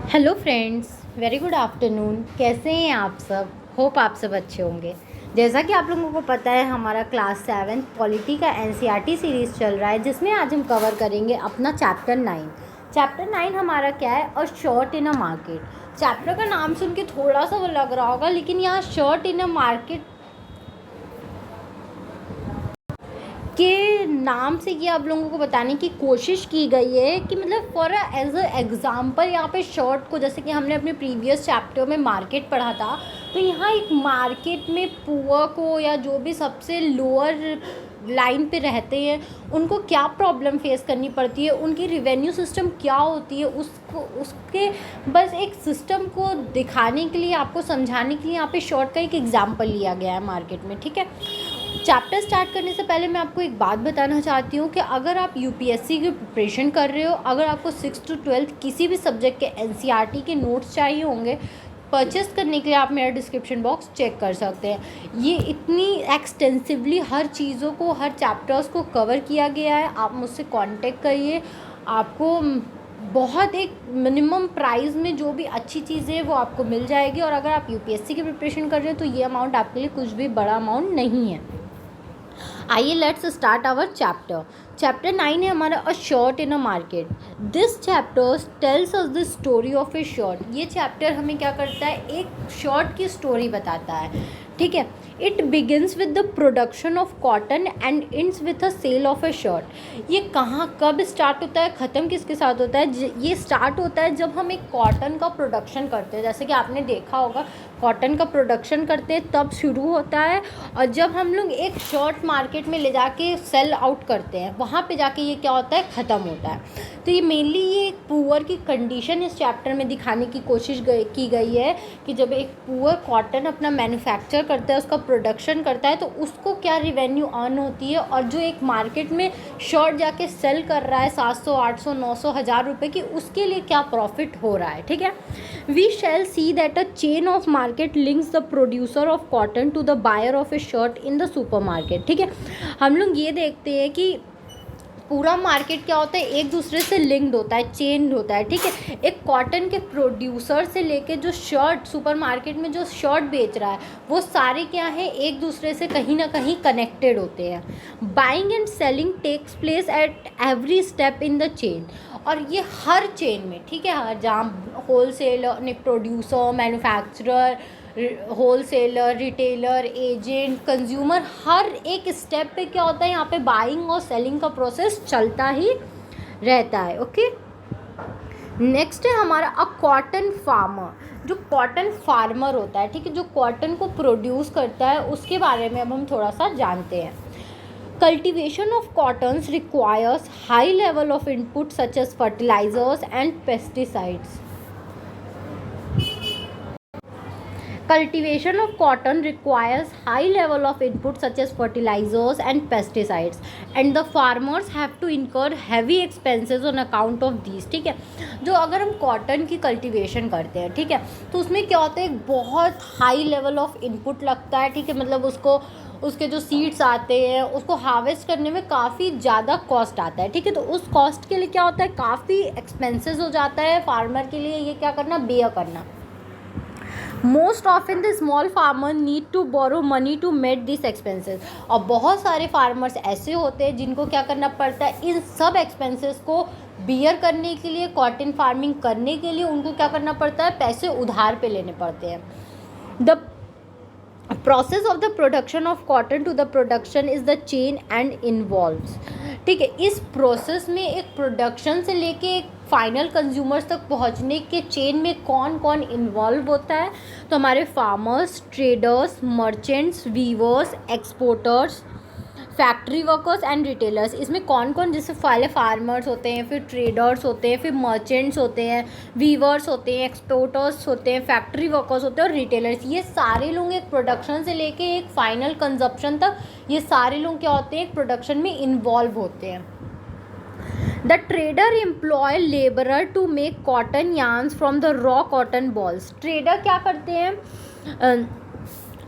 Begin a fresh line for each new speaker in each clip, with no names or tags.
Hello friends, very good afternoon. कैसे हैं आप सब? होप आप सब अच्छे होंगे। जैसा कि आप लोगों को पता है, हमारा क्लास 7 पॉलिटी का एनसीईआरटी सीरीज़ चल रहा है, जिसमें आज हम कवर करेंगे अपना चैप्टर 9। चैप्टर 9 हमारा क्या है? अ shirt in a market. Chapter का नाम सुन के थोड़ा सा वो लग रहा होगा, लेकिन यहाँ शॉर्ट इन अ मार्केट के नाम से ये आप लोगों को बताने की कोशिश की गई है कि मतलब फॉर एज अ एग्ज़ाम्पल यहाँ पे शॉर्ट को, जैसे कि हमने अपने प्रीवियस चैप्टर में मार्केट पढ़ा था, तो यहाँ एक मार्केट में पुअर को या जो भी सबसे लोअर लाइन पे रहते हैं उनको क्या प्रॉब्लम फेस करनी पड़ती है, उनकी रिवेन्यू सिस्टम क्या होती है, उसके बस एक सिस्टम को दिखाने के लिए, आपको समझाने के लिए यहाँ पे शॉर्ट का एक एग्जाम्पल लिया गया है मार्केट में। ठीक है, चैप्टर स्टार्ट करने से पहले मैं आपको एक बात बताना चाहती हूँ कि अगर आप यूपीएससी की प्रिपरेशन कर रहे हो, अगर आपको 6 to 12 किसी भी सब्जेक्ट के एनसीईआरटी के नोट्स चाहिए होंगे, परचेस करने के लिए आप मेरा डिस्क्रिप्शन बॉक्स चेक कर सकते हैं। ये इतनी एक्सटेंसिवली हर चीज़ों को, हर चैप्टर्स को कवर किया गया है। आप मुझसे कांटेक्ट करिए, आपको बहुत एक मिनिमम प्राइस में जो भी अच्छी चीज़ें हैं वो आपको मिल जाएगी। और अगर आप यूपीएससी की प्रिपरेशन कर रहे हो तो ये अमाउंट आपके लिए कुछ भी बड़ा अमाउंट नहीं है। आइए let's start our chapter. Chapter 9 है हमारा a shirt in a market. This chapter tells us the story of a shirt. ये चैप्टर हमें क्या करता है? एक शॉर्ट की स्टोरी बताता है। ठीक है, it begins with the production of cotton and ends with a sale of a shirt. ये कहाँ कब स्टार्ट होता है, ख़त्म किसके साथ होता है? ये स्टार्ट होता है जब हम एक कॉटन का प्रोडक्शन करते हैं। जैसे कि आपने देखा होगा, कॉटन का प्रोडक्शन करते हैं तब शुरू होता है, और जब हम लोग एक शर्ट मार्केट में ले जाके सेल आउट करते हैं, वहाँ पे जाके ये क्या होता है? ख़त्म होता है। तो ये मेनली ये एक पुअर की कंडीशन इस चैप्टर में दिखाने की कोशिश की गई है कि जब एक पुअर कॉटन अपना मैन्युफैक्चर करता है, उसका प्रोडक्शन करता है, तो उसको क्या रिवेन्यू अर्न होती है, और जो एक मार्केट में शर्ट जाके सेल कर रहा है 700, 800, 900, 1000 रुपये की, उसके लिए क्या प्रॉफिट हो रहा है। ठीक है, we shall see that a chain of market links the producer of cotton to the buyer of a shirt in the supermarket. ठीक है, हम लोग ये देखते हैं कि पूरा मार्केट क्या होता है? एक दूसरे से लिंक्ड होता है, चेन होता है। ठीक है, एक कॉटन के प्रोड्यूसर से लेके जो शर्ट सुपर मार्केट में जो शर्ट बेच रहा है, वो सारे क्या है? एक दूसरे से कहीं ना कहीं कनेक्टेड होते हैं। Buying and selling takes place at every step in the chain. और ये हर चेन में, ठीक है, हर जहाँ wholesaler, producer, manufacturer, wholesaler, retailer, agent, consumer, हर एक स्टेप पे क्या होता है? यहाँ पे बाइंग और सेलिंग का प्रोसेस चलता ही रहता है। ओके, नेक्स्ट है हमारा अ कॉटन फार्मर। जो कॉटन फार्मर होता है, ठीक है, जो कॉटन को प्रोड्यूस करता है, उसके बारे में अब हम थोड़ा सा जानते हैं। Cultivation of cottons requires high level of input such as fertilizers and pesticides. Cultivation of cotton requires high level of input such as fertilizers and pesticides, and the farmers have to incur heavy expenses on account of these. ठीक है, जो अगर हम cotton की cultivation करते हैं, ठीक है, तो उसमें क्या होता है? एक बहुत हाई लेवल ऑफ इनपुट लगता है। ठीक है, मतलब उसके जो सीड्स आते हैं, उसको हार्वेस्ट करने में काफ़ी ज़्यादा कॉस्ट आता है। ठीक है, तो उस कॉस्ट के लिए क्या होता है? काफ़ी एक्सपेंसेस हो जाता है फार्मर के लिए, ये क्या करना? बेयर करना। Most often the small farmer need to borrow money to meet this expenses. और बहुत सारे फार्मर्स ऐसे होते हैं जिनको क्या करना पड़ता है? इन सब एक्सपेंसेस को बियर करने के लिए, कॉटन फार्मिंग करने के लिए उनको क्या करना पड़ता है? पैसे उधार पे लेने पड़ते हैं। The process of the production of cotton to the production is the chain and involves. ठीक है, इस प्रोसेस में एक प्रोडक्शन से लेके एक फाइनल कंज्यूमर्स तक पहुंचने के चेन में कौन कौन इन्वॉल्व होता है? तो हमारे farmers, traders, merchants, weavers, exporters, factory workers and retailers. इसमें कौन कौन? जैसे पहले फार्मर्स होते हैं, फिर ट्रेडर्स होते हैं, फिर मर्चेंट्स होते हैं, वीवर्स होते हैं, एक्सपोर्टर्स होते हैं, फैक्ट्री वर्कर्स होते हैं और रिटेलर्स। ये सारे लोग एक प्रोडक्शन से लेके एक फाइनल कंजप्शन तक, ये सारे लोग क्या होते हैं? एक प्रोडक्शन में इन्वॉल्व होते हैं। The trader employ labourer to make cotton yarns from the raw cotton balls. Trader क्या करते हैं?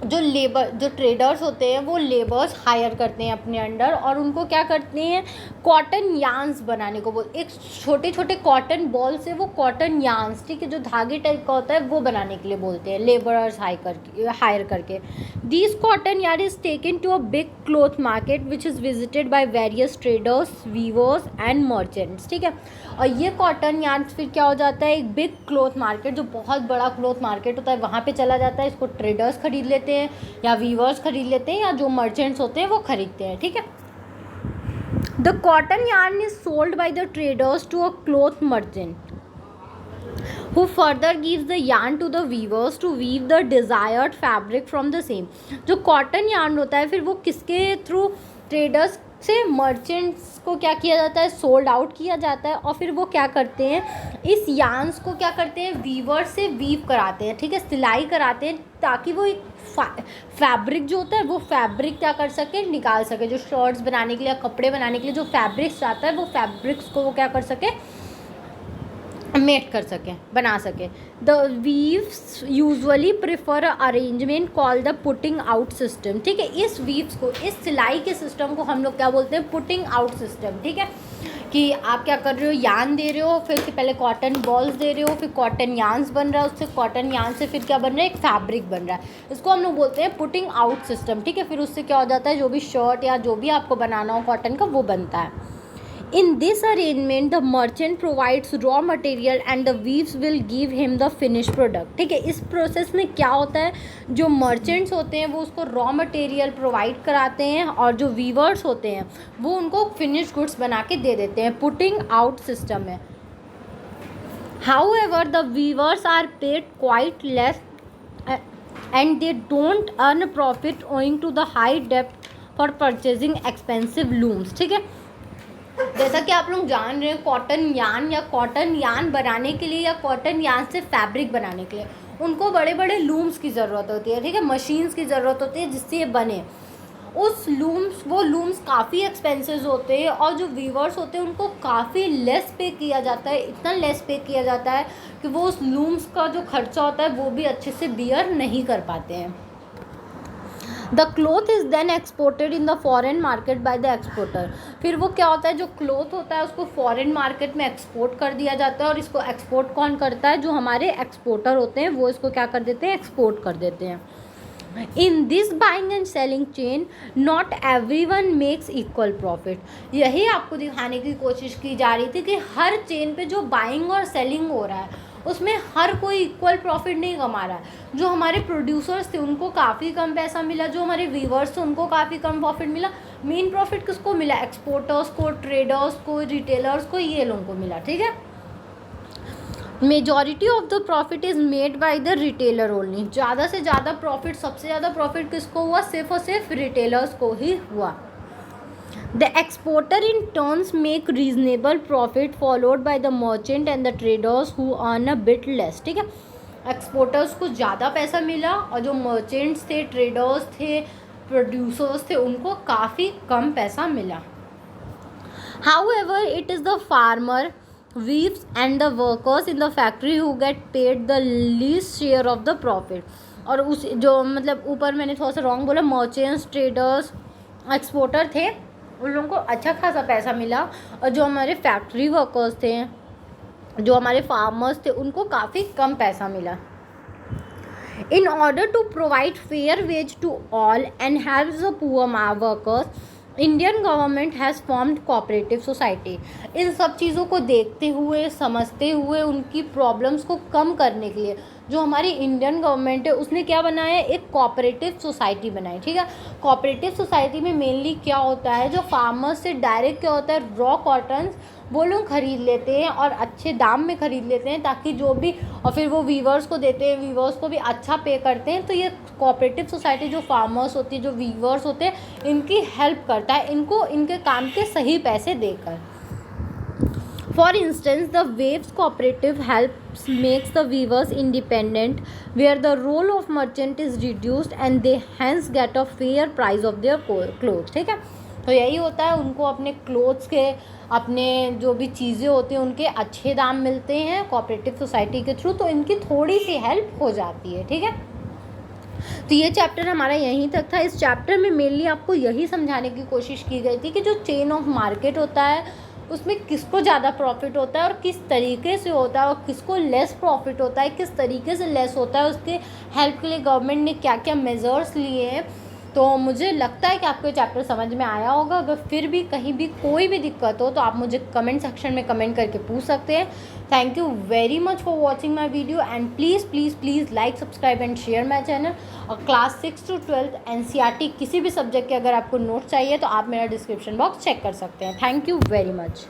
जो ट्रेडर्स होते हैं वो लेबर्स हायर करते हैं अपने अंडर, और उनको क्या करते हैं, कॉटन यार्न्स बनाने को बोल, एक छोटे छोटे कॉटन बॉल से वो कॉटन यार्न्स, ठीक है, जो धागे टाइप का होता है वो बनाने के लिए बोलते हैं लेबरर्स हायर करके। This cotton yarn is taken to a big cloth market which is visited by various traders, weavers and merchants, ठीक है। और ये कॉटन यार्न फिर क्या हो जाता है, एक बिग क्लॉथ मार्केट, जो बहुत बड़ा क्लॉथ मार्केट होता है वहाँ पे चला जाता है। इसको ट्रेडर्स खरीद लेते हैं या वीवर्स खरीद लेते हैं या जो मर्चेंट्स होते हैं वो खरीदते हैं, ठीक है। The cotton yarn is sold by the traders to a cloth merchant who further gives the yarn to the weavers to weave the desired fabric from the same। जो कॉटन यार्न होता है फिर वो किसके थ्रू, ट्रेडर्स से merchants को क्या किया जाता है, सोल्ड आउट किया जाता है, और फिर वो क्या करते हैं, इस यार्न्स को क्या करते हैं, वीवर से वीव कराते हैं, ठीक है, सिलाई कराते हैं, ताकि वो एक फैब्रिक जो होता है वो फैब्रिक क्या कर सके, निकाल सके। जो शर्ट्स बनाने के लिए, कपड़े बनाने के लिए जो फैब्रिक्स आता है वो फैब्रिक्स को वो क्या कर सके, मेट कर सकें, बना सकें। The weaves usually prefer arrangement call the putting out system, ठीक है। इस वीव्स को, इस सिलाई के सिस्टम को हम लोग क्या बोलते हैं, पुटिंग आउट सिस्टम, ठीक है। कि आप क्या कर रहे हो, यार्न दे रहे हो, फिर से पहले कॉटन बॉल्स दे रहे हो, फिर कॉटन यार्न्स बन रहा है, उससे कॉटन यार्न से फिर क्या बन रहा है, एक फैब्रिक बन रहा है। इसको हम लोग बोलते हैं पुटिंग आउट सिस्टम, ठीक है। फिर उससे क्या हो जाता है, जो भी शर्ट या जो भी आपको बनाना हो कॉटन का वो बनता है। In this arrangement, the merchant provides raw material and the weaves will give him the finished product, ठीक है। इस प्रोसेस में क्या होता है, जो मर्चेंट्स होते हैं वो उसको रॉ मटेरियल प्रोवाइड कराते हैं, और जो वीवर्स होते हैं वो उनको फिनिश गुड्स बना के दे देते हैं। पुटिंग आउट सिस्टम है। However, the weavers are paid quite less and they don't earn profit owing to the high debt for purchasing expensive looms, ठीक है। जैसा कि आप लोग जान रहे हैं, कॉटन यार्न बनाने के लिए या कॉटन यार्न से फैब्रिक बनाने के लिए उनको बड़े बड़े लूम्स की ज़रूरत होती है, ठीक है, मशीन्स की ज़रूरत होती है जिससे ये बने। वो लूम्स काफ़ी एक्सपेंसिव होते हैं, और जो वीवर्स होते हैं उनको काफ़ी लेस पे किया जाता है, इतना लेस पे किया जाता है कि वो उस लूम्स का जो खर्चा होता है वो भी अच्छे से बियर नहीं कर पाते हैं। The cloth is then exported in the foreign market by the exporter. फिर वो क्या होता है, जो क्लोथ होता है उसको फॉरेन मार्केट में एक्सपोर्ट कर दिया जाता है, और इसको एक्सपोर्ट कौन करता है, जो हमारे एक्सपोर्टर होते हैं वो इसको क्या कर देते हैं, एक्सपोर्ट कर देते हैं। In this buying and selling chain not everyone makes equal profit. यही आपको दिखाने की कोशिश की जा रही थी कि हर चेन पे जो बाइंग और सेलिंग हो रहा है उसमें हर कोई इक्वल प्रॉफिट नहीं कमा रहा है। जो हमारे प्रोड्यूसर्स थे उनको काफ़ी कम पैसा मिला, जो हमारे वीवर्स थे उनको काफ़ी कम प्रॉफिट मिला। मेन प्रॉफिट किसको मिला, एक्सपोर्टर्स को, ट्रेडर्स को, रिटेलर्स को, ये लोगों को मिला, ठीक है। Majority of the profit is made by the retailer only. ज़्यादा से ज़्यादा प्रॉफिट, सबसे ज़्यादा प्रॉफिट किसको हुआ, सिर्फ और सिर्फ रिटेलर्स को ही हुआ। The exporter in turns make reasonable profit followed by the merchant and the traders who earn a bit less, ठीक है। एक्सपोर्टर्स को ज़्यादा पैसा मिला, और जो मर्चेंट्स थे, ट्रेडर्स थे, प्रोड्यूसर्स थे, उनको काफ़ी कम पैसा मिला। However, it is the farmer, weaves and the workers in the factory who get paid the least share of the profit। और उस जो मतलब ऊपर मैंने थोड़ा सा रॉन्ग बोला, मर्चेंट्स, ट्रेडर्स, एक्सपोर्टर थे, उन लोगों को अच्छा खासा पैसा मिला, और जो हमारे फैक्ट्री वर्कर्स थे, जो हमारे फार्मर्स थे, उनको काफ़ी कम पैसा मिला। In order to provide fair wage to all and help the poor workers, Indian government has formed cooperative society. इन सब चीज़ों को देखते हुए, समझते हुए, उनकी प्रॉब्लम्स को कम करने के लिए जो हमारी इंडियन गवर्नमेंट है उसने क्या बनाया है, एक कोऑपरेटिव सोसाइटी बनाई, ठीक है। कोऑपरेटिव सोसाइटी में मेनली क्या होता है, जो फार्मर्स से डायरेक्ट क्या होता है, रॉ कॉटन्स वो लोग ख़रीद लेते हैं और अच्छे दाम में ख़रीद लेते हैं, ताकि जो भी, और फिर वो वीवर्स को देते हैं, वीवर्स को भी अच्छा पे करते हैं। तो ये कोऑपरेटिव सोसाइटी जो फार्मर्स होती है, जो वीवर्स होते हैं, इनकी हेल्प करता है, इनको इनके काम के सही पैसे देकर। For instance, the Waves Cooperative makes the weavers independent, where the role of merchant is reduced and they hence get a fair price of their clothes, ठीक है। तो यही होता है, उनको अपने क्लोथ्स के, अपने जो भी चीज़ें होती हैं उनके अच्छे दाम मिलते हैं कोऑपरेटिव सोसाइटी के थ्रू, तो इनकी थोड़ी सी हेल्प हो जाती है, ठीक है। तो ये चैप्टर हमारा यहीं तक था। इस चैप्टर में मेनली आपको यही समझाने की कोशिश की गई थी कि जो चेन ऑफ मार्केट होता है उसमें किसको ज़्यादा प्रॉफिट होता है और किस तरीके से होता है, और किसको लेस प्रॉफिट होता है, किस तरीके से लेस होता है, उसके हेल्प के लिए गवर्नमेंट ने क्या क्या मेजर्स लिए हैं। तो मुझे लगता है कि आपको ये चैप्टर समझ में आया होगा। अगर फिर भी कहीं भी कोई भी दिक्कत हो तो आप मुझे कमेंट सेक्शन में कमेंट करके पूछ सकते हैं। Thank you very much for watching my video and please please please like, subscribe and share my channel. और क्लास 6 to 12 NCERT किसी भी सब्जेक्ट के अगर आपको नोट चाहिए तो आप मेरा डिस्क्रिप्शन बॉक्स चेक कर सकते हैं। Thank you very much.